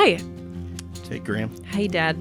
Hi. Hey, Graham. Hey, Dad.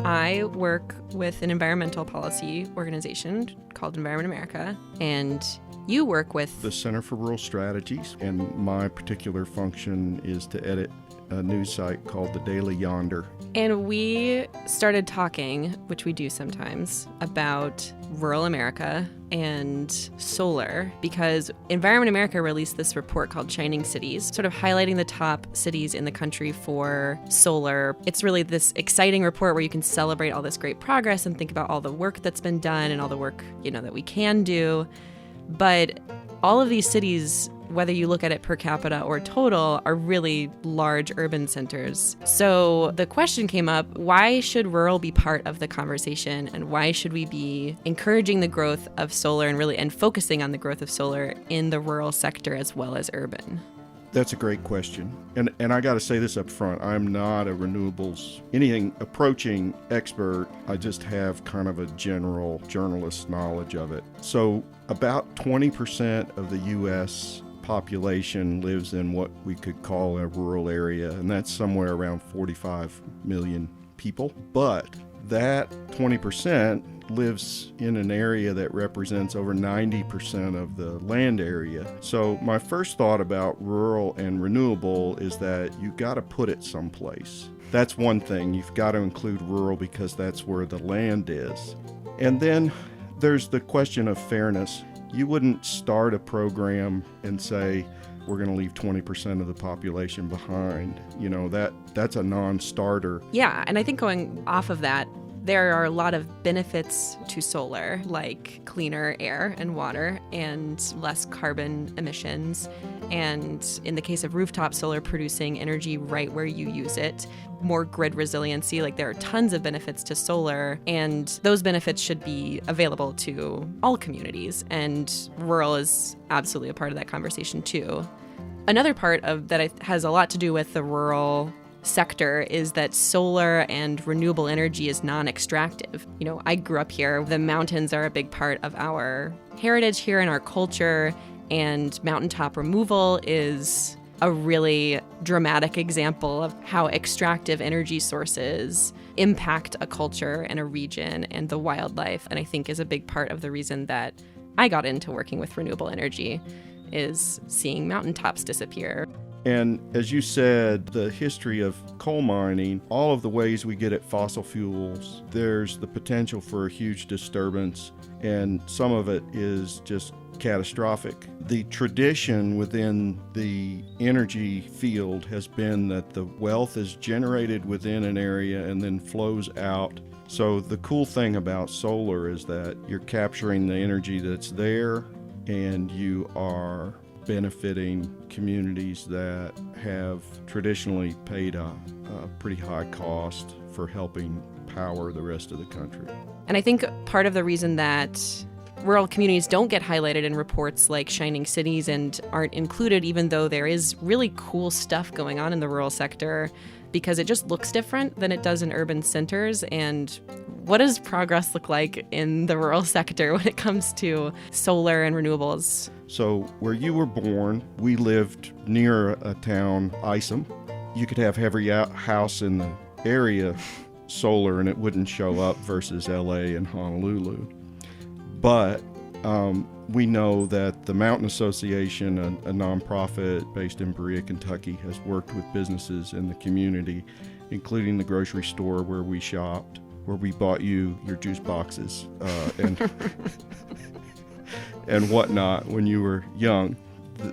I work with an environmental policy organization called Environment America, and you work with The Center for Rural Strategies, and my particular function is to edit a news site called the Daily Yonder. And we started talking, which we do sometimes, about rural America and solar because Environment America released this report called Shining Cities, sort of highlighting the top cities in the country for solar. It's really this exciting report where you can celebrate all this great progress and think about all the work that's been done and all the work, that we can do. But all of these cities, whether you look at it per capita or total, are really large urban centers. So the question came up, why should rural be part of the conversation, and why should we be encouraging the growth of solar and focusing on the growth of solar in the rural sector as well as urban? That's a great question. And I got to say this up front. I'm not a renewables, anything approaching expert. I just have kind of a general journalist knowledge of it. So about 20% of the U.S. population lives in what we could call a rural area, and that's somewhere around 45 million people. But that 20% lives in an area that represents over 90% of the land area. So my first thought about rural and renewable is that you got to put it someplace. That's one thing. You've got to include rural because that's where the land is. And then there's the question of fairness. You wouldn't start a program and say, we're going to leave 20% of the population behind. That's a non-starter. Yeah, and I think going off of that, there are a lot of benefits to solar, like cleaner air and water and less carbon emissions. And in the case of rooftop solar, producing energy right where you use it, more grid resiliency. Like there are tons of benefits to solar, and those benefits should be available to all communities. And rural is absolutely a part of that conversation too. Another part of that has a lot to do with the rural sector is that solar and renewable energy is non-extractive. I grew up here. The mountains are a big part of our heritage here and our culture, and mountaintop removal is a really dramatic example of how extractive energy sources impact a culture and a region and the wildlife, and I think is a big part of the reason that I got into working with renewable energy is seeing mountaintops disappear. And as you said, the history of coal mining, all of the ways we get at fossil fuels, there's the potential for a huge disturbance, and some of it is just catastrophic. The tradition within the energy field has been that the wealth is generated within an area and then flows out. So the cool thing about solar is that you're capturing the energy that's there, and you are benefiting communities that have traditionally paid a pretty high cost for helping power the rest of the country. And I think part of the reason that rural communities don't get highlighted in reports like Shining Cities and aren't included, even though there is really cool stuff going on in the rural sector, because it just looks different than it does in urban centers. And what does progress look like in the rural sector when it comes to solar and renewables? So where you were born, we lived near a town, Isom. You could have every house in the area solar and it wouldn't show up versus LA and Honolulu. But we know that the Mountain Association, a nonprofit based in Berea, Kentucky, has worked with businesses in the community, including the grocery store where we shopped, where we bought you your juice boxes and whatnot when you were young.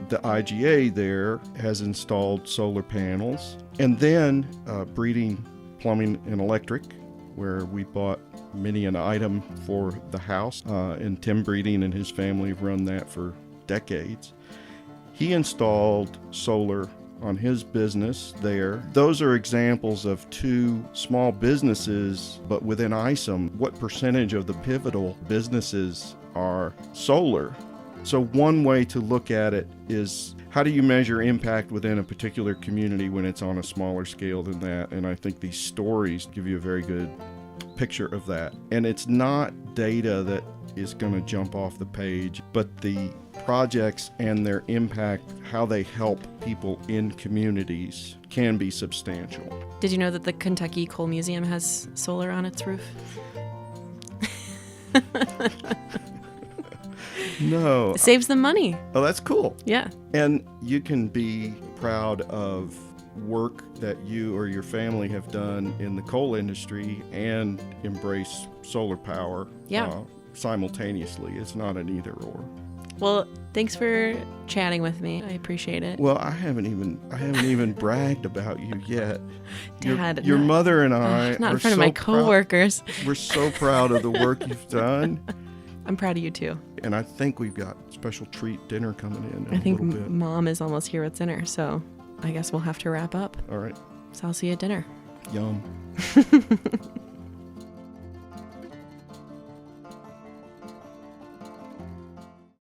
The IGA there has installed solar panels, and then breeding, plumbing, and electric, where we bought many an item for the house, and Tim Breeding and his family have run that for decades. He installed solar on his business there. Those are examples of two small businesses, but within ISOM, what percentage of the pivotal businesses are solar? So one way to look at it is, how do you measure impact within a particular community when it's on a smaller scale than that? And I think these stories give you a very good picture of that. And it's not data that is going to jump off the page, but the projects and their impact, how they help people in communities, can be substantial. Did you know that the Kentucky Coal Museum has solar on its roof? No. It saves them money. Oh, that's cool. Yeah. And you can be proud of work that you or your family have done in the coal industry and embrace solar power simultaneously. It's not an either or. Well, thanks for chatting with me. I appreciate it. Well, I haven't even bragged about you yet. Dad, your mother and I not are in front of so my coworkers. We're so proud of the work you've done. I'm proud of you too. And I think we've got special treat dinner coming in. I think a little bit. Mom is almost here with dinner, so I guess we'll have to wrap up. All right. So I'll see you at dinner. Yum.